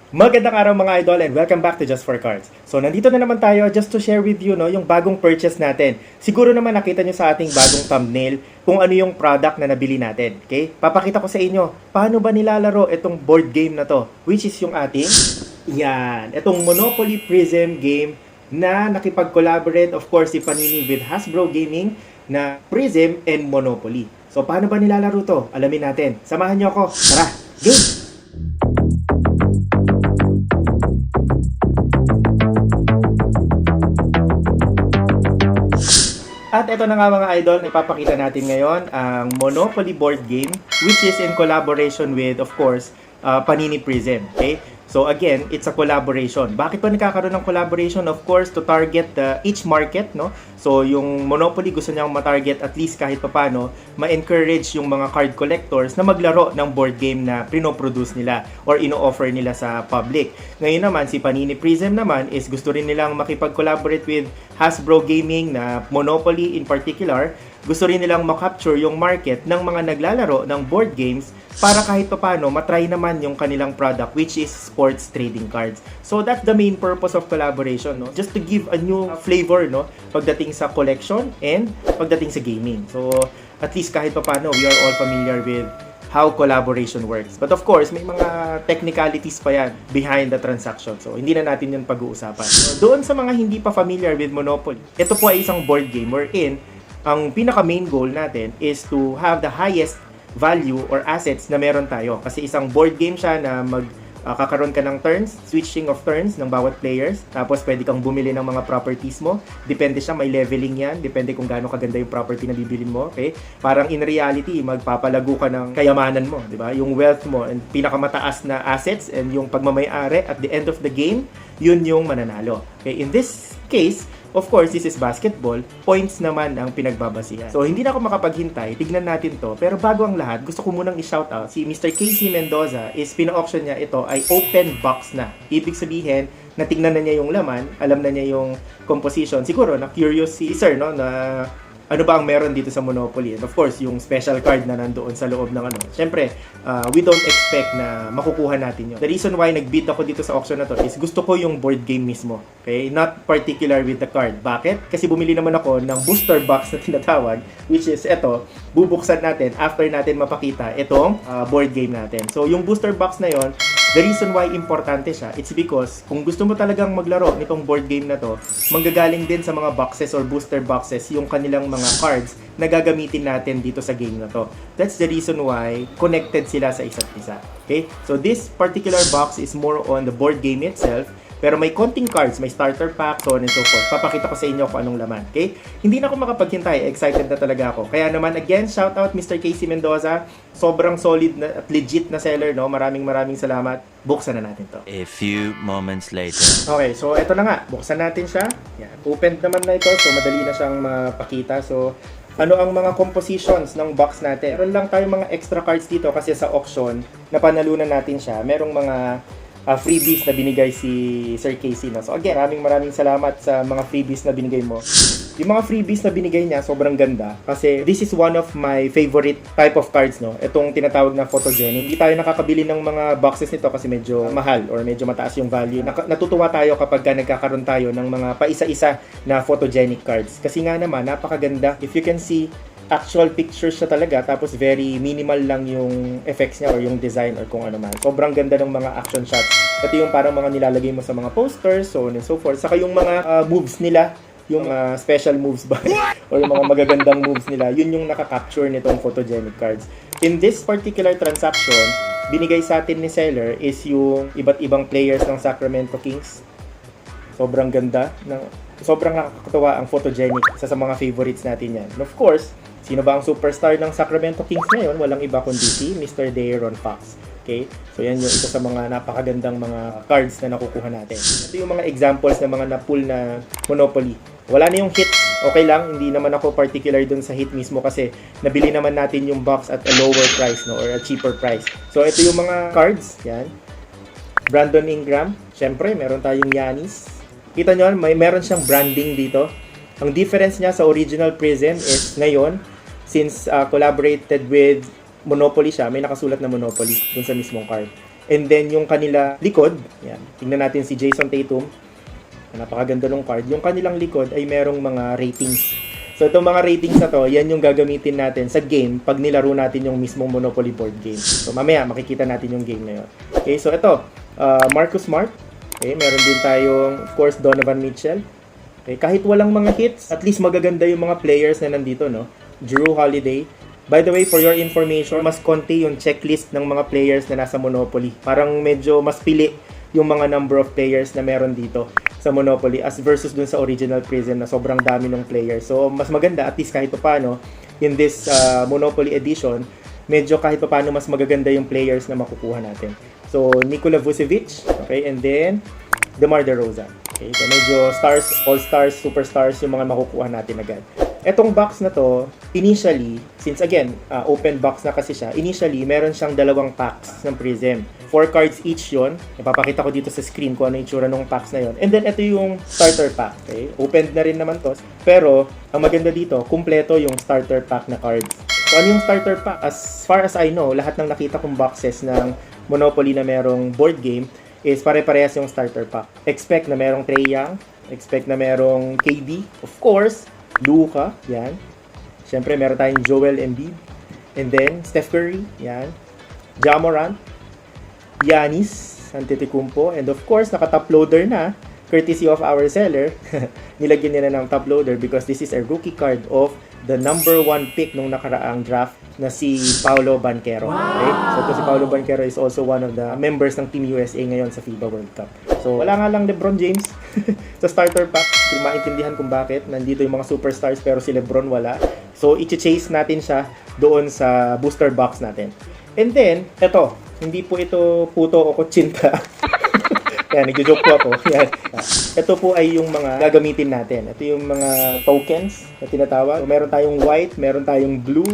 Magandang araw mga idol and welcome back to Just for Cards. So nandito na naman tayo just to share with you yung bagong purchase natin. Siguro naman nakita nyo sa ating bagong thumbnail kung ano yung product na nabili natin. Okay? Papakita ko sa inyo paano ba nilalaro itong board game na to, which is yung ating itong Monopoly Prism game na nakipag-collaborate of course si Panini with Hasbro Gaming na Prism and Monopoly. So paano ba nilalaro to? Alamin natin. Samahan nyo ako. Tara, game! At ito na nga mga idol, ipapakita natin ngayon ang Monopoly board game which is in collaboration with, of course, Panini Prism. Okay? So again, it's a collaboration. Bakit ba nagkakaroon ng collaboration? Of course, to target each market, no? So yung Monopoly gusto niyang ma-target at least kahit papano, ma-encourage yung mga card collectors na maglaro ng board game na pinoproduce nila or ino-offer nila sa public. Ngayon naman, si Panini Prism naman is gusto rin nilang makipag-collaborate with Hasbro Gaming na Monopoly in particular. Gusto rin nilang makapture yung market ng mga naglalaro ng board games para kahit papano matry naman yung kanilang product which is sports trading cards. So that's the main purpose of collaboration, no? Just to give a new flavor, no? Pagdating sa collection and pagdating sa gaming. So at least kahit papano we are all familiar with how collaboration works. But of course, may mga technicalities pa yan behind the transaction. So hindi na natin yun pag-uusapan. So, doon sa mga hindi pa familiar with Monopoly, ito po ay isang board game wherein ang pinaka main goal natin is to have the highest value or assets na meron tayo. Kasi isang board game siya na kakaroon ka ng turns, switching of turns ng bawat players. Tapos pwede kang bumili ng mga properties mo. Depende siya, may leveling yan. Depende kung gaano kaganda yung property na bibilin mo. Okay? Parang in reality, magpapalago ka ng kayamanan mo. Diba? Yung wealth mo and pinakamataas na assets and yung pagmamayari at the end of the game, yun yung mananalo. Okay? In this case, of course, this is basketball. Points naman ang pinagbabasihan. So, hindi na ako makapaghintay. Tignan natin to. Pero bago ang lahat, gusto ko munang i-shoutout si Mr. Casey Mendoza is pina-auction niya ito ay open box na. Ibig sabihin, natignan na niya yung laman, alam na niya yung composition. Siguro, na-curious si sir, no, na ano ba ang meron dito sa Monopoly. And of course, yung special card na nandoon sa loob ng ano. Siyempre, we don't expect na makukuha natin yun. The reason why nag-bid ako dito sa auction na to is gusto ko yung board game mismo. Okay? Not particular with the card. Bakit? Kasi bumili naman ako ng booster box na tinatawag, which is ito, bubuksan natin after natin mapakita itong board game natin. So, yung booster box na yon, the reason why importante siya, it's because kung gusto mo talagang maglaro nitong board game na to, manggagaling din sa mga boxes or booster boxes yung kanilang mga cards na gagamitin natin dito sa game na to. That's the reason why connected sila sa isa't isa. Okay? So this particular box is more on the board game itself. Pero may konting cards, may starter pack, so on and so forth. Papakita ko sa inyo kung anong laman. Okay? Hindi na ako makapaghintay. Excited na talaga ako. Kaya naman, again, shout out Mr. Casey Mendoza. Sobrang solid na, at legit na seller, no? Maraming salamat. Buksan na natin to. A few moments later. Okay, so eto na nga. Buksan natin siya. Yan. Opened naman na ito, so madali na siyang mapakita. So, ano ang mga compositions ng box natin? Meron lang tayong mga extra cards dito kasi sa auction, napanalunan natin siya. Merong mga freebies na binigay si Sir Casey, no? So again, maraming salamat sa mga freebies na binigay mo. Yung mga freebies na binigay niya, sobrang ganda kasi this is one of my favorite type of cards, no? Itong tinatawag na photogenic. Hindi tayo nakakabili ng mga boxes nito kasi medyo mahal or medyo mataas yung value. Natutuwa tayo kapag nagkakaroon tayo ng mga paisa-isa na photogenic cards. Kasi nga naman, napakaganda. If you can see, actual pictures siya talaga, tapos very minimal lang yung effects niya or yung design or kung ano man. Sobrang ganda ng mga action shots. Ito yung parang mga nilalagay mo sa mga posters, so on and so forth. Saka yung mga moves nila, yung special moves ba, or yung mga magagandang moves nila, yun yung nakaka-capture nitong photogenic cards. In this particular transaction, binigay sa atin ni seller is yung iba't ibang players ng Sacramento Kings. Sobrang ganda. Sobrang nakakatuwa ang photogenic. Isa sa mga favorites natin yan. And of course, sino ba ang superstar ng Sacramento Kings ngayon? Walang iba kundi si Mr. De'Aaron Fox. Okay? So yan yung isa sa mga napakagandang mga cards na nakukuha natin. Ito yung mga examples ng mga na-pull na Monopoly. Wala na yung hit. Okay lang, hindi naman ako particular dun sa hit mismo kasi nabili naman natin yung box at a lower price, no, or a cheaper price. So ito yung mga cards. Yan. Brandon Ingram. Siyempre, meron tayong Giannis. Kita nyo, meron siyang branding dito. Ang difference niya sa original Prism is ngayon, since collaborated with Monopoly siya, may nakasulat na Monopoly dun sa mismong card. And then yung kanila likod, yan. Tingnan natin si Jason Tatum. Napakaganda ng card. Yung kanilang likod ay merong mga ratings. So itong mga ratings na to, yan yung gagamitin natin sa game pag nilaro natin yung mismong Monopoly board game. So mamaya makikita natin yung game na yun. Okay, so ito, Marcus Smart. Okay, meron din tayong, of course, Donovan Mitchell. Okay, kahit walang mga hits, at least magaganda yung mga players na nandito, no? Drew Holiday. By the way, for your information, mas konti yung checklist ng mga players na nasa Monopoly. Parang medyo mas pili yung mga number of players na meron dito sa Monopoly as versus dun sa original Prism na sobrang dami ng players. So, mas maganda, at least kahit paano, in this Monopoly edition, medyo kahit paano mas magaganda yung players na makukuha natin. So, Nikola Vucevic, okay, and then DeMar DeRozan. Okay, so medyo stars, all-stars, superstars yung mga makukuha natin agad. Etong box na to, initially, since again, open box na kasi siya, initially, meron siyang dalawang packs ng Prism. 4 cards each yon. Ipapakita ko dito sa screen kung ano yung itsura ng packs na yon. And then, ito yung starter pack. Okay? Opened na rin naman to. Pero, ang maganda dito, kumpleto yung starter pack na cards. So, ano yung starter pack? As far as I know, lahat ng nakita kong boxes ng Monopoly na merong board game is pare-parehas yung starter pack. Expect na merong Trae Young. Expect na merong KD. Of course, Luka, yan. Siyempre, meron tayong Joel Embiid. And then, Steph Curry, yan. Ja Morant, Giannis Antetokounmpo. And of course, naka-top loader na, courtesy of our seller. Nilagyan nila ng top loader because this is a rookie card of the number 1 pick nung nakaraang draft na si Paolo Banchero. Okay? So, ito si Paolo Banchero is also one of the members ng Team USA ngayon sa FIBA World Cup. So, wala nga lang LeBron James sa starter pack. Kung maintindihan kung bakit. Nandito yung mga superstars pero si LeBron wala. So, i-chase natin siya doon sa booster box natin. And then, eto. Hindi po ito puto o kutsinta. Yan, nagjo-joke po ako. Yan. Ito po ay yung mga gagamitin natin. Ito yung mga tokens na tinatawag. So, meron tayong white, meron tayong blue,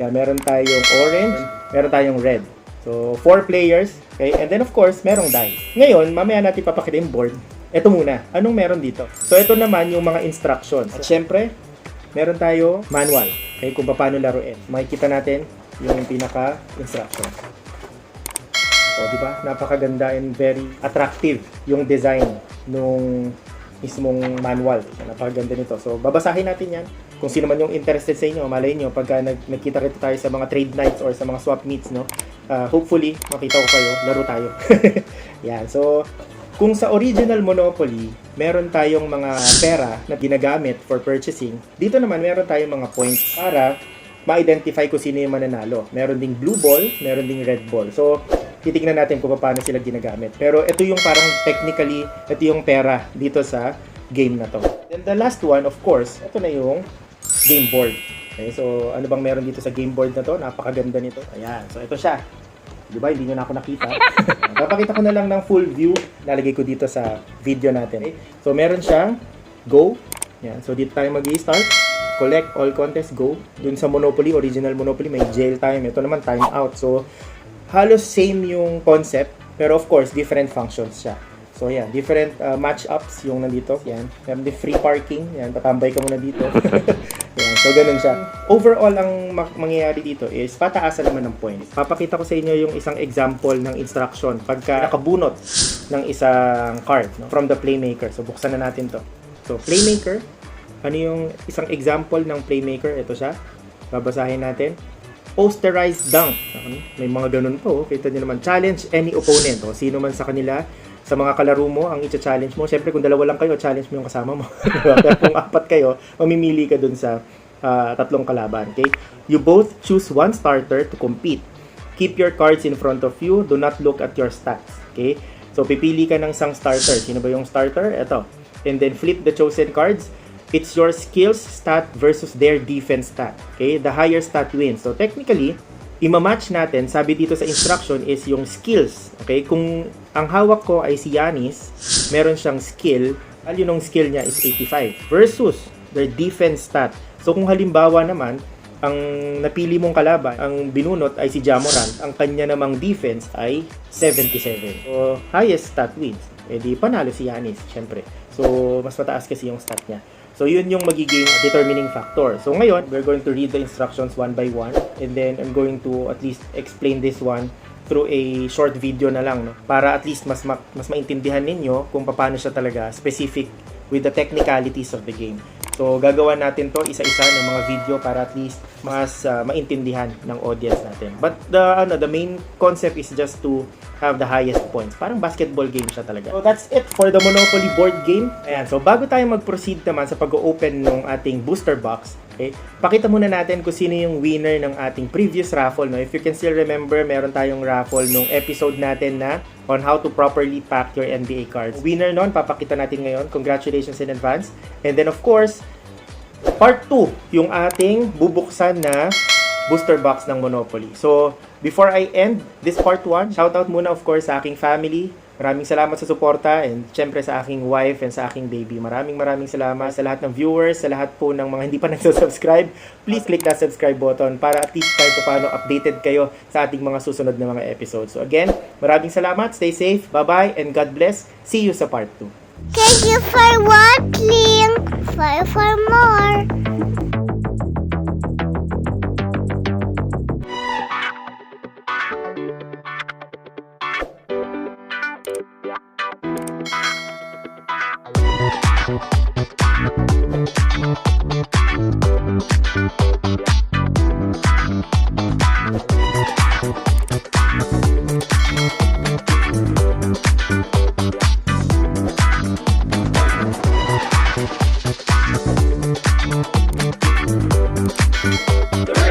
yan, meron tayong orange, meron tayong red. So, 4 players. Okay? And then, of course, merong die. Ngayon, mamaya natin papakita yung board. Ito muna. Anong meron dito? So, ito naman yung mga instructions. At syempre, meron tayo manual. Okay? Kung paano laruin. Makikita natin yung pinaka-instructions. So, di ba? Napakaganda and very attractive yung design nung mismong manual. So, napakaganda nito. So, babasahin natin yan. Kung sino man yung interested sa inyo, malay nyo, pagka nagkita-kita tayo sa mga trade nights or sa mga swap meets, no? Hopefully, makita ko kayo, laro tayo. Yan. So, kung sa original Monopoly, meron tayong mga pera na ginagamit for purchasing, dito naman meron tayong mga points para ma-identify kung sino yung mananalo. Meron ding blue ball, meron ding red ball. So, titignan natin kung paano sila ginagamit. Pero ito yung parang technically, ito yung pera dito sa game na to. Then the last one, of course, ito na yung game board. Okay, so ano bang meron dito sa game board na to? Napakaganda nito. Ayan, so ito siya. Di ba? Hindi nyo na ako nakita. Papakita ko na lang ng full view. Lalagay ko dito sa video natin. Okay? So meron siyang go. Ayan, so dito tayo mag-i-start. Collect all contests, go. Dun sa Monopoly, original Monopoly, may jail time. Ito naman, time out. So, halos same yung concept, pero of course, different functions siya. So, yan, different match-ups yung nandito. Yan, meron din free parking. Yan, patambay ka muna dito. Yan, so, ganun siya. Overall, ang mangyayari dito is pataasan naman ng points. Papakita ko sa inyo yung isang example ng instruction pagka nakabunot ng isang card, no, from the Playmaker. So, buksan na natin to. So, Playmaker. Ano yung isang example ng Playmaker? Ito siya. Babasahin natin. Posterized dunk. May mga ganun po. Kita nyo naman. Challenge any opponent. O, sino man sa kanila, sa mga kalaro mo, ang i-challenge mo. Siyempre, kung dalawa lang kayo, challenge mo yung kasama mo. Pero kung 4 kayo, mamimili ka dun sa 3 kalaban. Okay? You both choose one starter to compete. Keep your cards in front of you. Do not look at your stats. Okay? So, pipili ka ng isang starter. Sino ba yung starter? Ito. And then, flip the chosen cards. It's your skills stat versus their defense stat. Okay? The higher stat wins. So, technically, ima-match natin, sabi dito sa instruction is yung skills. Okay? Kung ang hawak ko ay si Giannis, meron siyang skill, value ng skill niya is 85 versus their defense stat. So, kung halimbawa naman, ang napili mong kalaban, ang binunot ay si Ja Morant, ang kanya namang defense ay 77. So, highest stat wins. Eh di panalo si Giannis, syempre. So, mas mataas kasi yung stat niya. So, yun yung magiging determining factor. So, ngayon, we're going to read the instructions one by one. And then, I'm going to at least explain this one through a short video na lang, no? Para at least mas maintindihan ninyo kung paano siya talaga specific with the technicalities of the game. So, gagawa natin to isa-isa ng mga video para at least mas maintindihan ng audience natin. But the main concept is just to have the highest points. Parang basketball game siya talaga. So, that's it for the Monopoly board game. Ayan. So, bago tayo mag-proceed naman sa pag-open ng ating booster box, okay, pakita muna natin kung sino yung winner ng ating previous raffle. No? If you can still remember, meron tayong raffle nung episode natin na on how to properly pack your NBA cards. Winner nun, papakita natin ngayon. Congratulations in advance. And then of course, part 2, yung ating bubuksan na booster box ng Monopoly. So, before I end this part 1, shoutout muna of course sa aking family. Maraming salamat sa suporta and syempre sa aking wife and sa aking baby. Maraming salamat sa lahat ng viewers, sa lahat po ng mga hindi pa nagsasubscribe. Please click that subscribe button para at least kahit paano updated kayo sa ating mga susunod na mga episodes. So again, maraming salamat, stay safe, bye-bye, and God bless. See you sa part 2. Thank you for watching. For more. The